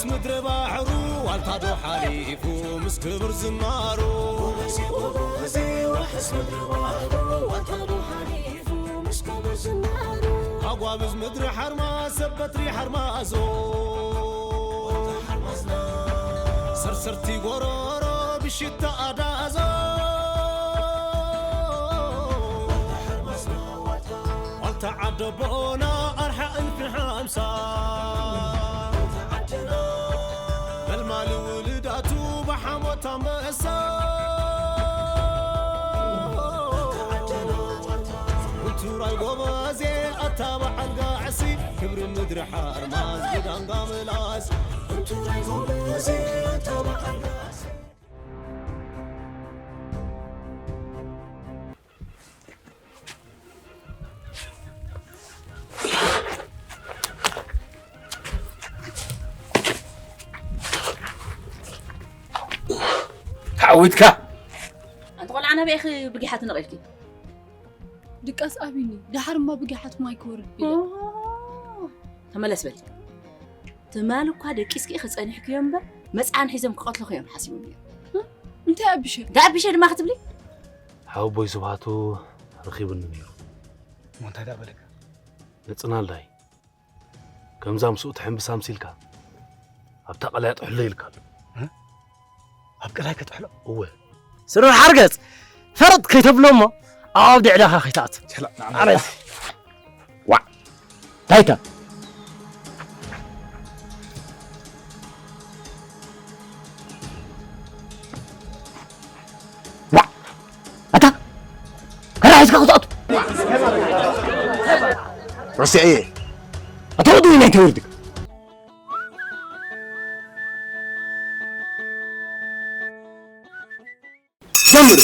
وحس مدر بحرو والتادو حليفو مسكبر زنارو وحس مدر بحرو والتادو حليفو مسكبر زنارو أقوابز مدر حرما سبت ريح حرمازو سرسرتي غرورو بشتا أدازو تعدبونا أرحى ألف حمسة بالمال ولداتو بحموتا مأسا وانتو راي قوازي أتابع القاعسي كبر المدر حرماز بدان قاملاس وانتو راي قوازي أتابع القاعسي عودك أنت قول أنا بأخي بقيحة نغيرتي دقاس أبيني دحر ما بقيحة ما يكورد تملس بلي تمالك هذا كيسكي خص أنا حكي يوم مسعان حزم قتله خيام حاسبني أنت أبشر ده أبشر ما كتب لي حاو بوي سبحاتو رخيبني نيرو ما أنت هذا بالك نتصنال داي كم زام سوء تحم بسامسيلكا أبتقى لا يطحل ليلك أبقى لك تحلو هو سرور حرقت فرض كي تبلومه أبدي عليها خيتات عرفت وا تايتا وا أتا كان عايزك أخذ راسي إيه أتودي وين أنت وردك زمر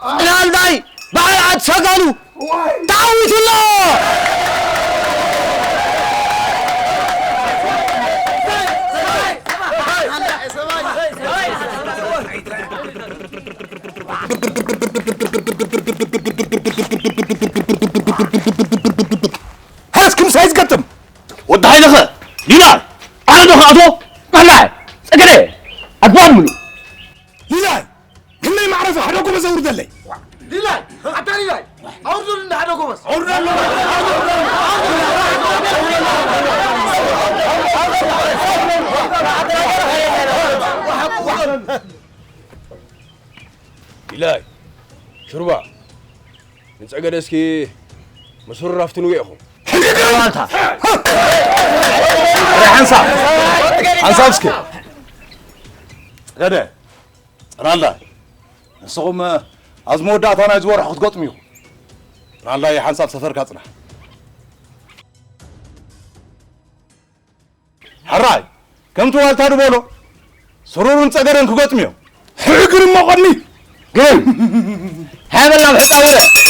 أنا داي بعد شغلوا دعوة الله هاس كم سايز قطم ودهاي لخ لينا أنا دخل أتو مهلا سكري أقوم لينا كنا معرفة حدوكم بس أورد لي لينا حتى لينا أورد لنا حدوكم بس أورد إلهي شربا نتسقد اسكي مسور رافتنو ياخو انت حنصاب حنصابسكي غدا رالا نسقم ازمو داتانا يزور حخت قطميو رالا يا حنصاب سفر كاصنا حراي كم توال تادو بولو سرورن صقرن كغطميو حقر ما قني قل هبلنا بحقاوله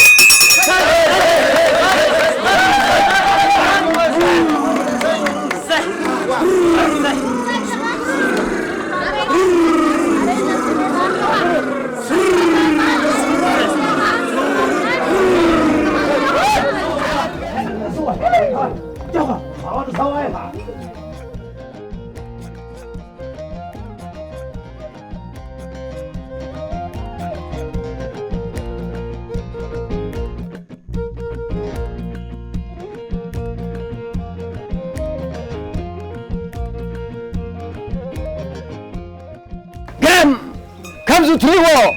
كم زتريو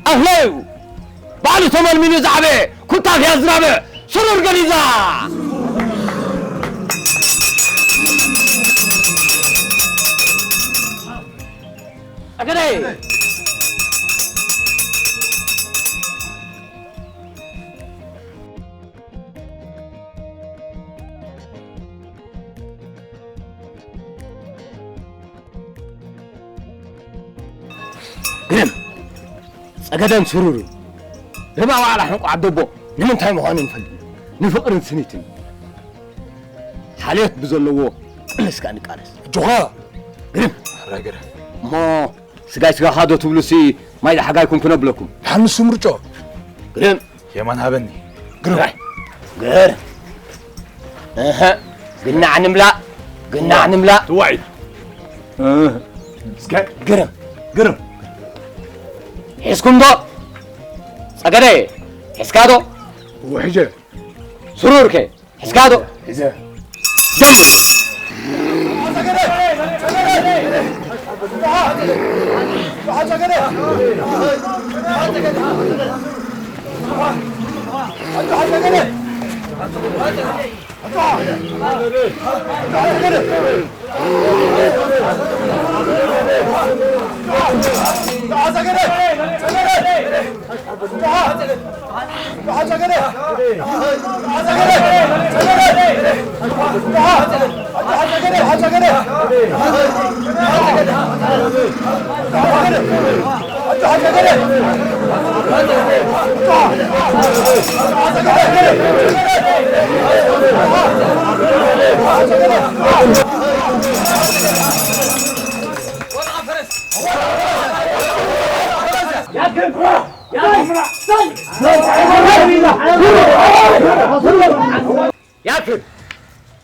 أهلو بعد ثمن من زعبه كنت في أزرابه سرور قليزة أكدي قرم سقدن سرور لما على حق عدبو نمن تايم هون نفل نفقر سنيتين حاليت بزلوو قلس كان قالس جوها قرم راغر ما سغا هادو تبلسي ما يدا حقا يكون كنبلكم حنس مرجو قرم يمان هبني قرم قرم اها قلنا عنملا توعد سكا قرم حسكم دو سقري حسكادو وحجة سرورك حسكادو حجة دم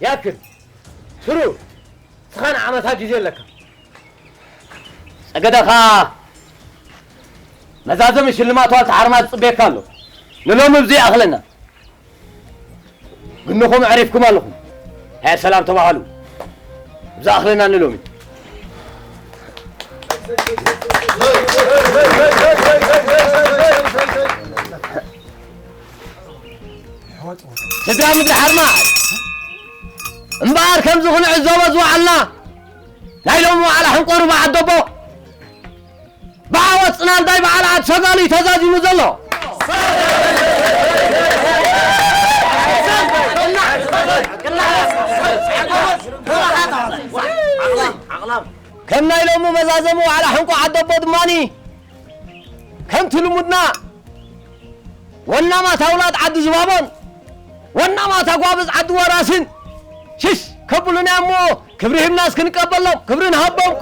ياكل شنو سخان عمتها جزيل لك سقدخا مزازم الشلمات والت حرمات صبيك قالوا نلوم بزي اخلنا قلناكم عرفكم لكم هاي سلام تبعلوا بزي اخلنا نلومي سدام مدري حرمات امبار كم زخن عزوز وعلنا نايلوم على حنقور مع الدبو بعوض صنال داي على عاد شغالي تزازي مزلو كم نايلوم مزازمو على حنقو عدبو دماني كم تلمدنا ونا ما تولاد عد زبابون ونا ما تقوابز عد وراسن شش كبلنا مو كبرهم الناس كنقبل لهم كبرنا هبهم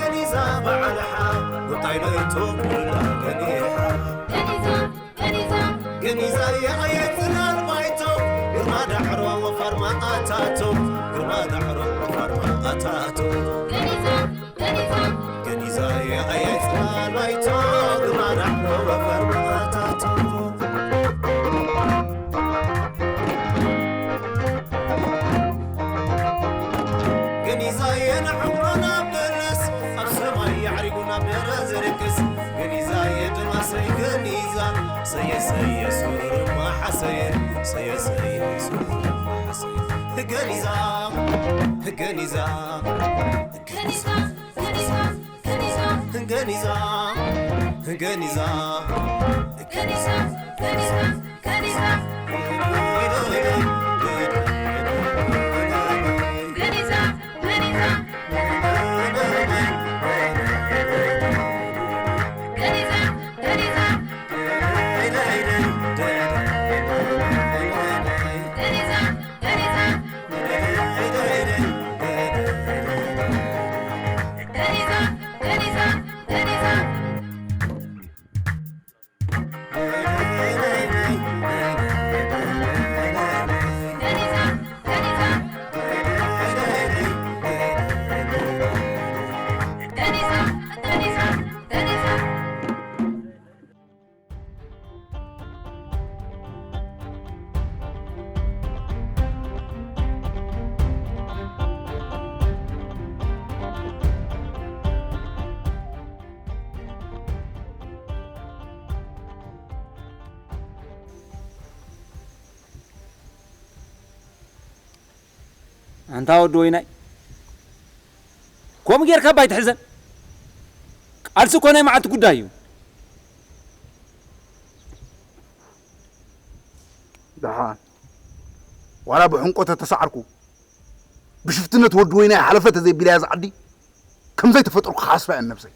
كنيزة مع الحق وطينيتو كل كنيزة يعيطنا البيتو قرما دحرو وفرما أتاتو قرما دحرو وفرما أتاتو كنيزة يعيطنا البيتو قرما دحرو وفرما أتاتو كنيزة ينحمرنا بلس أرسما يعرقنا برزركس كنيزة يدمسي كنيزة سي سور ما حسين سي سور ما حسين كنيزة كنيزة كنيزة كنيزة كنيزة كنيزة كنيزة كنيزة أنت أود ويناي كم غير كبايت حزن أرسل كوني ما عاد قدايو دهان ولا بحنقة تسعركو بشفتنا تود ويناي حلفت زي بلاز عدي كم زي تفترق خاص بقى النفسي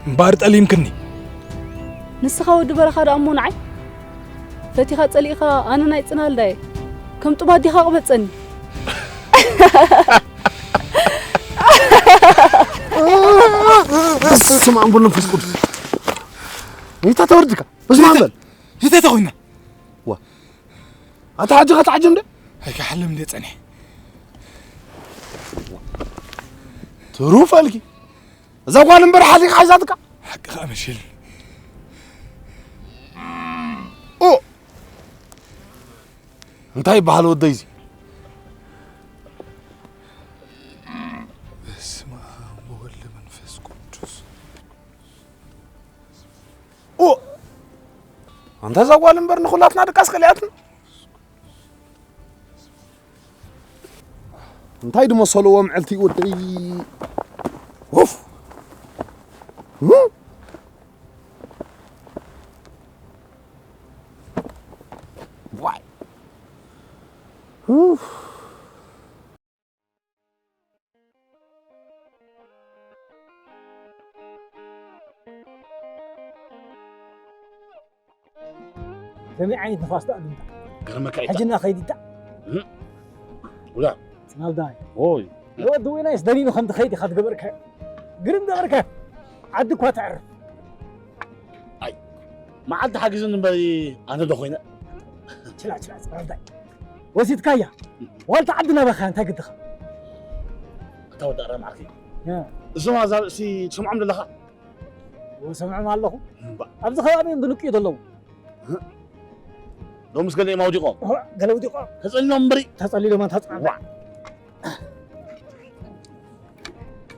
بارت ألي يمكنني نسخة ودبر خاد أمون عي فتيخة تليخة أنا نايتنا لداي كم تبادي خاقبت سني اسمع نقول لهم فسكوت انت توردك بس ما عمل انت تاخذنا اتعجق اتعجم ده هيك حلم لي تصني تروف الكي اذا قال امبارح عليك حاجاتك حق امشيل او انت هاي بحال وديزي اسمع بقول منفس قدس او أنت زوال مبر نخلاتنا دكاس خلياتنا أنت هيدا مصلوا ومعلتي ودي وف واي جميع عين نفاس ده أنت قرمك عيتا حجنا خيدي ده ولا سنال داي اوي لو دوينا يسدنينو خمد خيدي خد قبرك قرم دبرك عدك وتعرف ما عاد حاجز نبي انا دخينا شلا سنال داي وسيد كايا والت عدنا بخان تاقد دخل تو دار معك يا زما زال سي سمع من الله وسمع ما الله ابز خيابين دنك يدلو لو مسكني ما وديقو قالوا دي قام تسألني بري تصلي له ما تصنع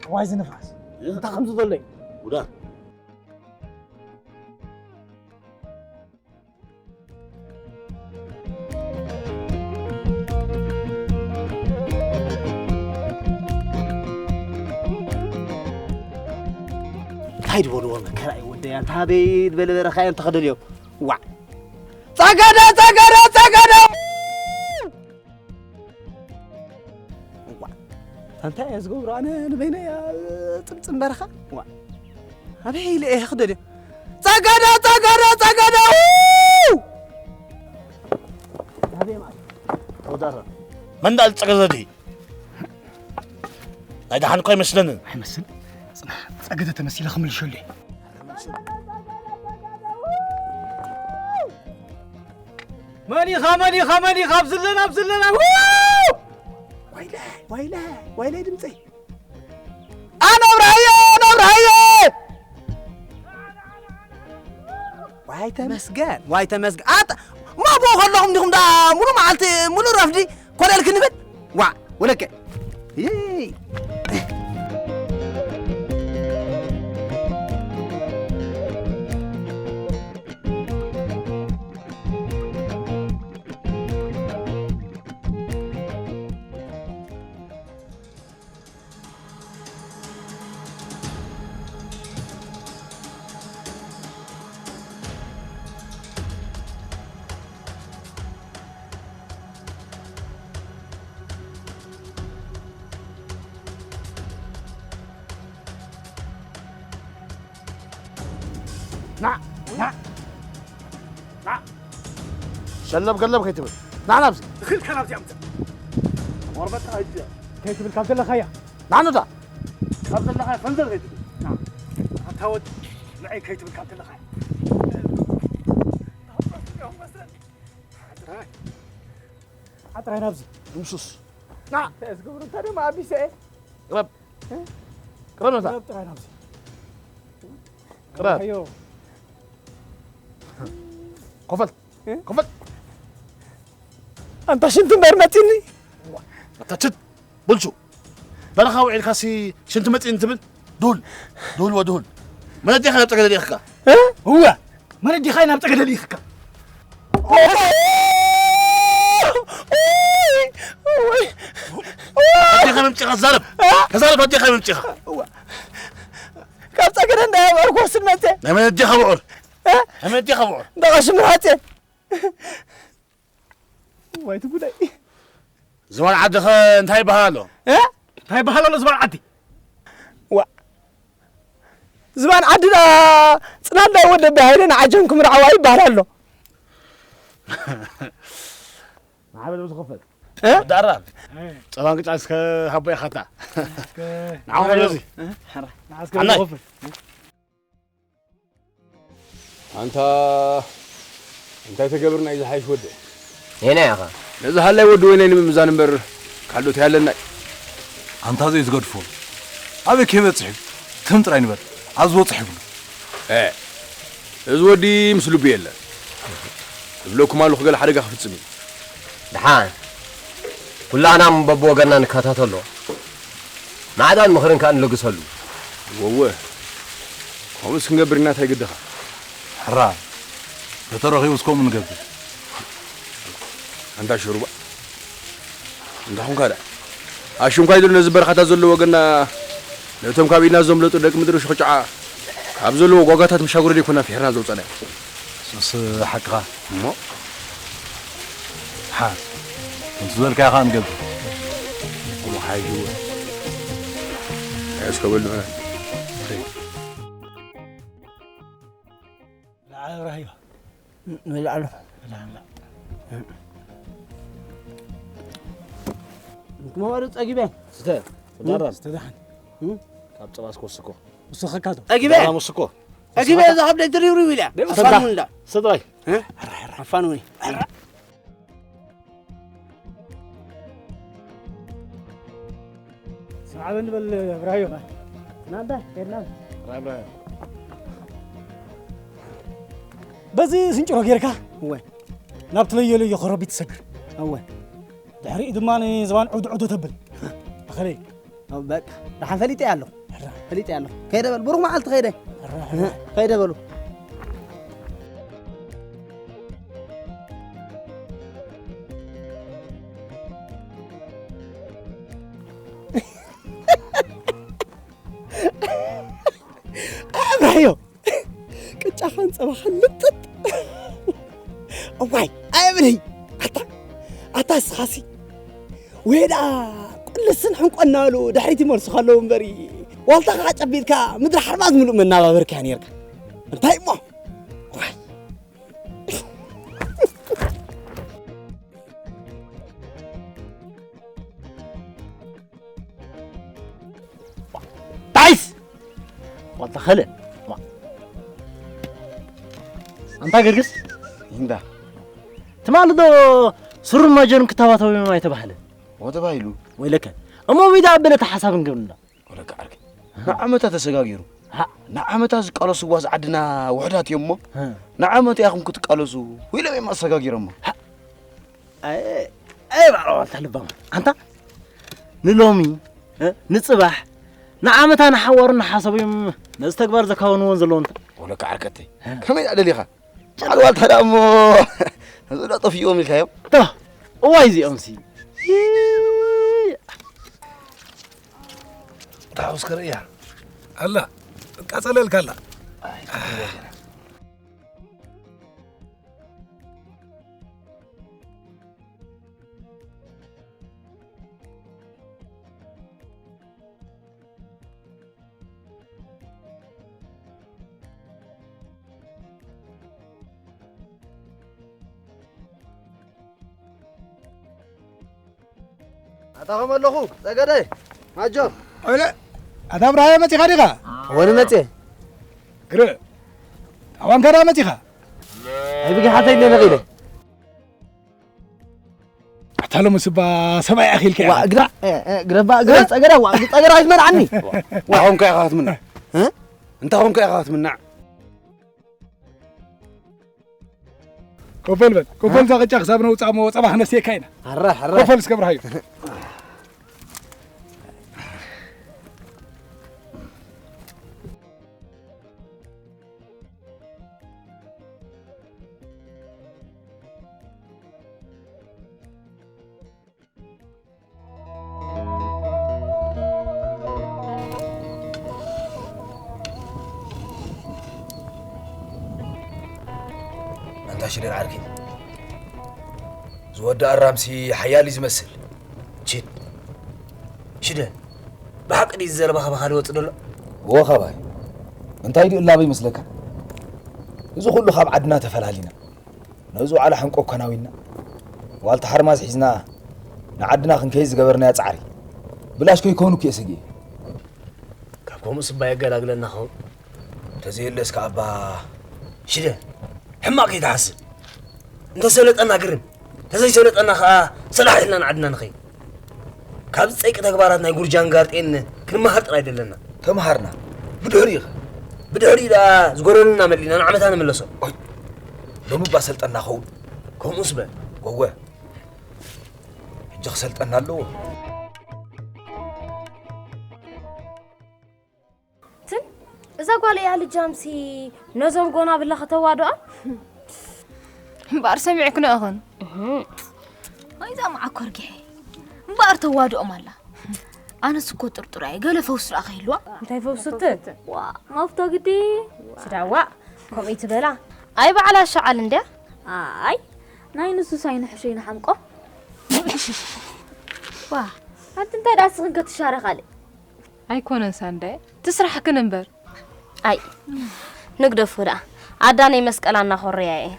وايز نفاس انت خمس ضلي ولا هايد بولو والله كراي ودي انت هابيد بلبر خاين تخدل يوم وا تاغدا انت يا زغور انا نبينا يا طمطم برخه وا هبي لي خدل تاغدا هذه ما ودار من دال تسقزدي هيدا حنكو يمسلن يمسل تاغدا تمثيل خمل شولي ماني خاب بزلنا ويلي دمتي انا برايه واي تمسجان ما بو خلهم ديهم دا مولو معلتي مولو رفدي كورال كنبت وا ولك يي نعم شلب قلب كيتبل نعم نفسي خل كلام جامد وربطها هجا كيف بالكابتن لخيا نعم نتا كابتن لخيا فنزل كيف نعم هتهود معي كيف بالكابتن لخيا عطراي نفسي مصص نعم تسقور انت ما ابي شيء قرب نتا عطراي نفسي قرب ايوه قفل انت شنت مرمتني تشد بلشو بلخا وعي الكاسي شنت متين تبل دول ودول ما ندي خايب تقدر يخكا هو ما ندي خاينا بتقدر ليخكا ودي خايب ممتخ الزرب كزرب ودي خايب ممتخ كاب تقدر انت وركوس المتين ما ندي خبور ما ندي خبور دغش مراتين وايت بوداي زمان عاد انتهي بهالو هاي بهالو زمان عدي وا زمان عدنا صنادا ود بهايلنا عجنكم رعواي بهالو ما حبل وتخفل داران طبعا قطع اسك حبي خطا نعم يوزي انا انت تقبرنا اذا حيش ودي هنا يا اخي اذا هلا ود وين ميزان بر كالو تيالنا أنت هذا يتقدفون هذا كيف تصحب تمطر نبر عزو تصحب اذا ودي مسلو بيلا بلوكم مالو خقل حرقه خفصمي دحان كلنا مببو غنا نكاتاتلو ما عاد مخرن كان لغسلو ووه خمس كنقبرنا تاي قدها حرام نترخي وسكم نقبل عندها شروبة عندهم كذا عشان كايدو نزبر خاطر زلوا وقلنا لتم كابينا زملتو دك مدري شو خجعة أبزلوا وقعتها مشاغور دي كنا في حنا زوجنا بس حقها مو ها نزول كا خان قبل وما حاجوا ايش قبلنا لا رهيب لا ما ورد أجيبه ستة درام استدحن كاب تباسكو سكو وسخكاتو أجيبه مسكو أجيبه إذا حبنا تريوري ولا أفانون لا صدراي أفانوني سعادة نبل رهيب نادا كنا رايبا بزي سنجرو غيركا هو نابتلي يلو يخرب يتسكر هو دحري دماني زمان عود تبل اخري أو بك راح فليت يالله فليت يالله كيدا بل بروح معلت خيدا خيدا بلو ابراهيم كتشافن صباح لطط أواي أبني أتا سخاسي ويدا كل سن حنقنا له دحريتي مرسو خلو مبري والله قاعد أبيك مدر حرماز ملو من نابا برك يعني يركا انتهي ما واي تعيس والله خلق أنت قرقس يندا تمالدو سر ما جرم كتاباته ما يتبهله وتبايلو ويلك أما بيدا بنت حساب قبلنا ولا كعرك نعمتها تسجاجيرو نعمتها قالوا واز عدنا وحدات يمه نعمتي أخم كنت قالوا ويلا ما سجاجيرو أي بعرف تحلبهم أنت نلومي نصبح نعمتها نحورنا حسابهم نستكبر زكاون ونزلون ولا كعركتي كم يدليها قال والله دامو هذا طفي يوم الخيام طه وايزي أمسي تعوز كريا الله قصل الكلا أتاهم اللخو سجدة ما جو ولا هذا ابراهيم متي خديقه وين متي قرا اوان كرا متي خا هيبقى حتى اللي نغيله حتى لو مسبا سبع اخي الكي واقرا قرا سجدة واقرا عايز عني وهم كي أخذت منه ها أنت هم كي أخذت منه كوفل زغ جاخ سابنا وصامو صباح نفسي كاينه حرح كوفل سك ابراهيم شرير عاركين زود الرامسي حيالي زمسل شد شده بحق دي الزربة خبا وطلو هو خباي انت هيدي إلا بيمسلك إذا كله خاب عدنا تفلالينا نوزو على حنقو كناوينا والت حرماز حزنا نعدنا خنكيز قبرنا يتعري بلاش كو يكونوا كيسجي كابكم سبا يقلاقلنا خو تزيل لسك أبا شده حماق يتحسب انت سولت انا قرب تزي سولت انا صلاح لنا عدنا نخي كاب صيق تغباراتنا يغورجان غارطين كنمهر طرا يدلنا تمهرنا بدهري دا زغورنا ملينا عمتنا ملسو لو مباسلطنا خو كومسبه غوغ جخ سلطنا له تن اذا قال يا لجامسي نزوم غونا بالله ختوادو مبار سمعك نأخن إذا معك ورجعي مبار توادق مالا أنا سكوت طرطراي قال فوس الأخي لوا أنت فوسته ما فتقدي سدعوا كم يتبلا أي بعلا شعل عنده أي ناين سوسين حشين حمقه واه أنت راس غنك تشارك عليه أي كون إنسان ده تسرح كننبر أي نقدر فرا عداني مسك على نخوريا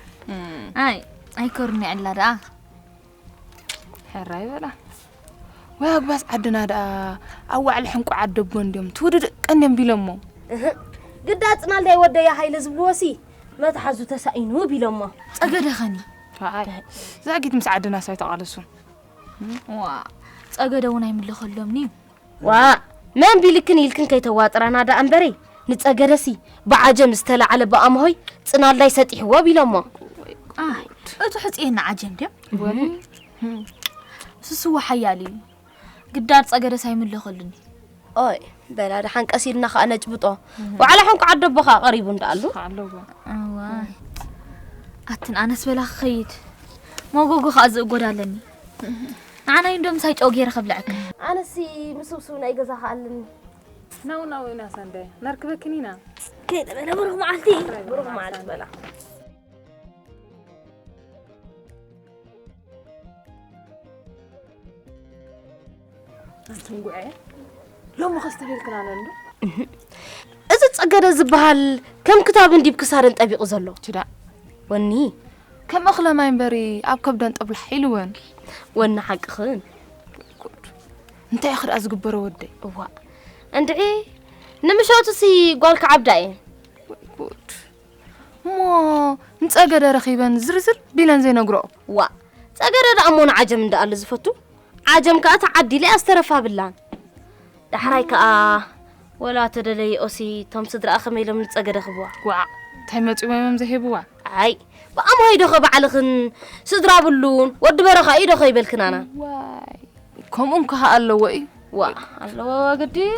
أي كورني على ده حراي ولا وياك بس عدنا ده أول حنكو عد بونديم تودد كنيم بيلمو قدات نال ده يودي يا هاي لزبلوسي ما تحزو تسعينو بيلمو أقدر خني هاي زاقيت مساعدنا سايت قالسون وا أقدر وناي من اللي خلومني وا من بيلكني يلكن كي تواترنا ده أمبري نتأجرسي بعجم استلا على بأمهوي تنال لا يسطح هو بيلمو أتحس إيه نعجم ده سسوا حيالي قدات أقدر من اللي خلوني أي بلا ده حنك أسيرنا خأنا جبطه وعلى حنك عدب بخا قريب ندالو أتن أنا سبلا خيد ما جوجو خازق قدالني أنا يندم سايت أوجير خبلعك أنا سي مسوسونا يجزا خالني ناو يا ساندي نركبك هنا كده أنا بروح معلتي بروح معلت بلا أنتم قاعد لو ما خستبيل كنا عنده إذا تأجر زبال كم كتاب نديب كسارن طبيق زلو تدا وني كم أخلا ما ينبري أب كبدان قبل حلوين ون حق خن أنت آخر أزقبر ودي وا أندعي نمشوت سي قولك عبداي ما نتأجر رخيبا زرزر بيلان زي نقرأ وا تأجر أمون عجم دا اللي زفتو عجم كأت عدي لا أسترفها بالله دحراي كأ ولا تدلي أسي تم صدر أخمي لم نتأجر خبوا وا تهمت أمام زهبوا أي بأم هاي دخل بعلخن صدر بلون ود برخا إيه دخل بالكنانا واي كم أمك هاللوي وا الله قدي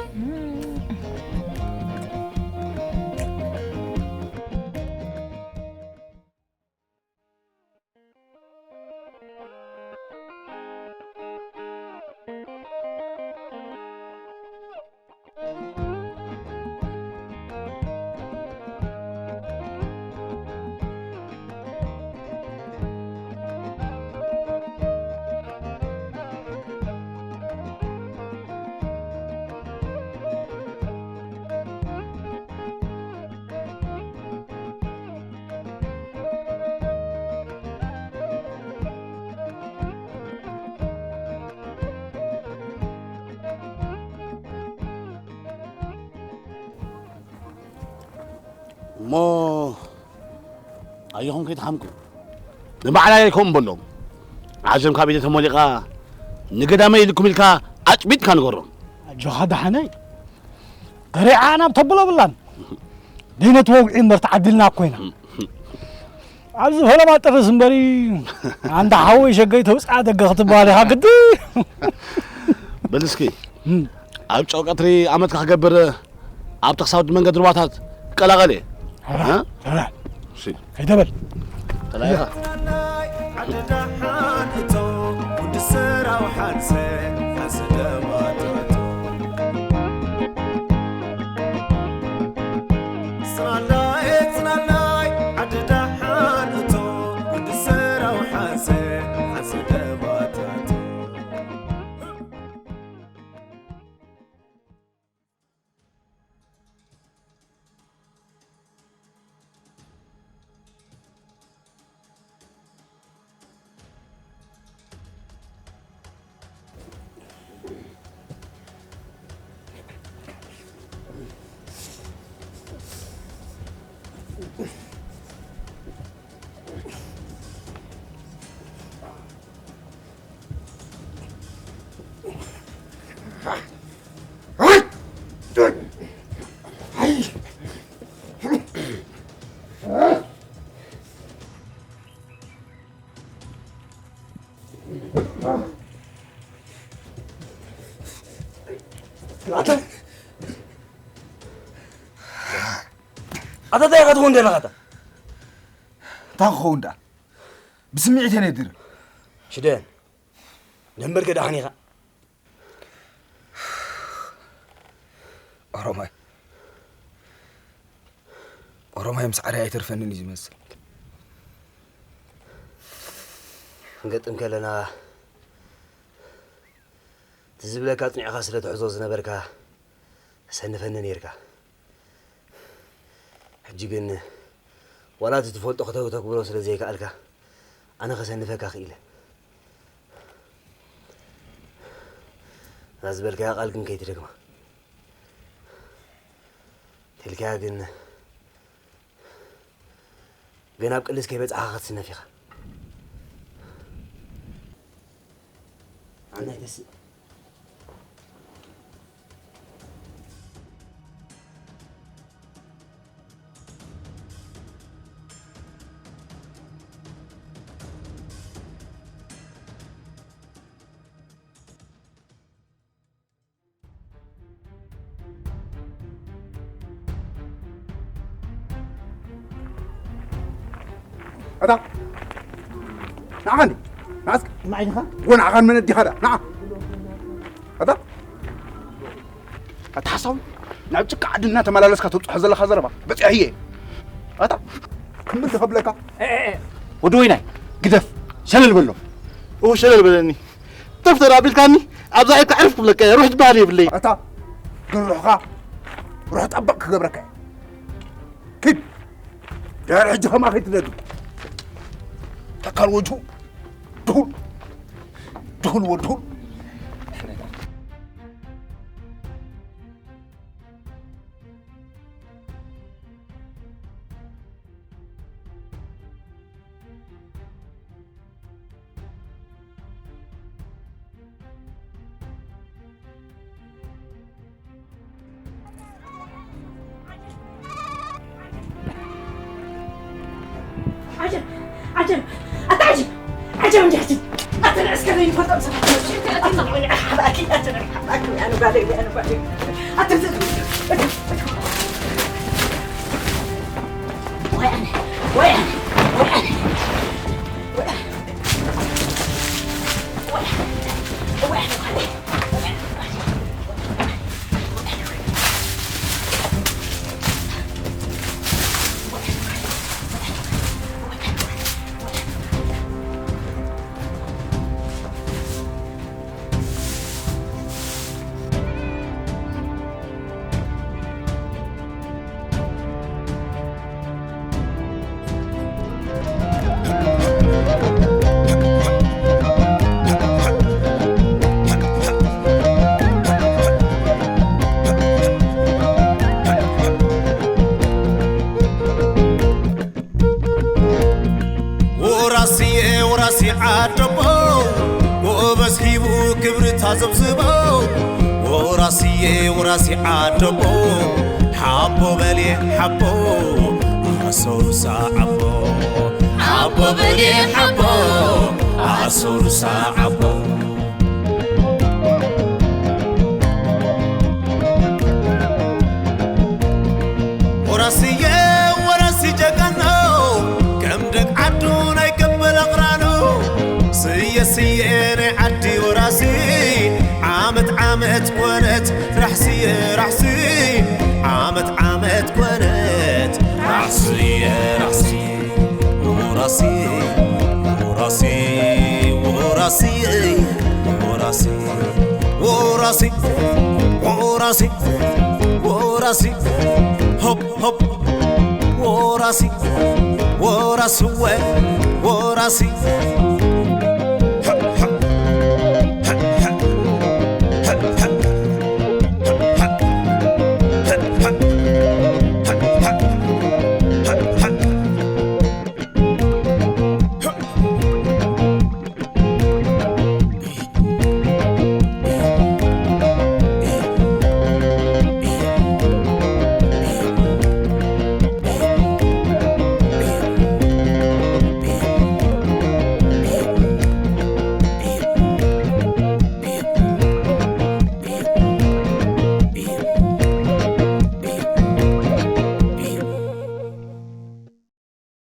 ما أيهم كده همكم نبعلا لكم بلوم عجم كابيدة مولقة نقدامي لكم الكا أجبت كان قرم جهاد حني قريعانا بطبلا بلان دينة وقعين مرتعدلنا كوينا عبز فلا ما ترس مبري عند حوي شقيت وسعة دقخت بالي هاقدي بلسكي أب شو قطري عملت خبر أب تخسود من قدر واتات كلا غلي ها لا شي في دبل تلاقيها أتا ده يا كتون ده لا كتا تاخون ده بسمعتي أنا يدير شدان نمبر كده حنيقة أرماي مسعرها يترفنني زي مثل نقطم كلنا تزبلك أطنع خسرة عزوزنا بركة سنفنن يركا حجيقن ولا تتفوت أخته وتقبله سلا زي كألكا أنا خسنفك أخيله نازبلك يا قلقن كي تركما تلكا قن بيناب قلس كي بيت عاقت سنفيخة أنا يدس هذا نعم ماسك معي خا وانا عغان من الدي هذا نعم هذا اتحصل نعبتك عدنا تملالسك تبصح زله خزربا بس هي هذا كم بدي قبلك ودويناي قدف شلل بلو هو شلل بلني تفتر قبل كاني ابزايك عرفت لك روح تبالي باللي هذا روحها روح طبق قبرك كيف يا الحجه ما خيت ندو تكال وجهه دهول ودهول عجب أتعجب عجب جهتي أنا أسكرين فضل صراحة أطلع من أحباكي أنا بالي أترزق وين وراسي عجبو وبسحيبو كبرت زبزبو وراسي عجبو حبو بلي حبو عصور ساعبو حبو بلي حبو عصور ساعبو وراسي جاكانو كم دك عدونا يقبل أقرانو سياني عدي وراسي عامت كونت رحسي عامت كونت رحسي وراسي هوب وراسي وراسي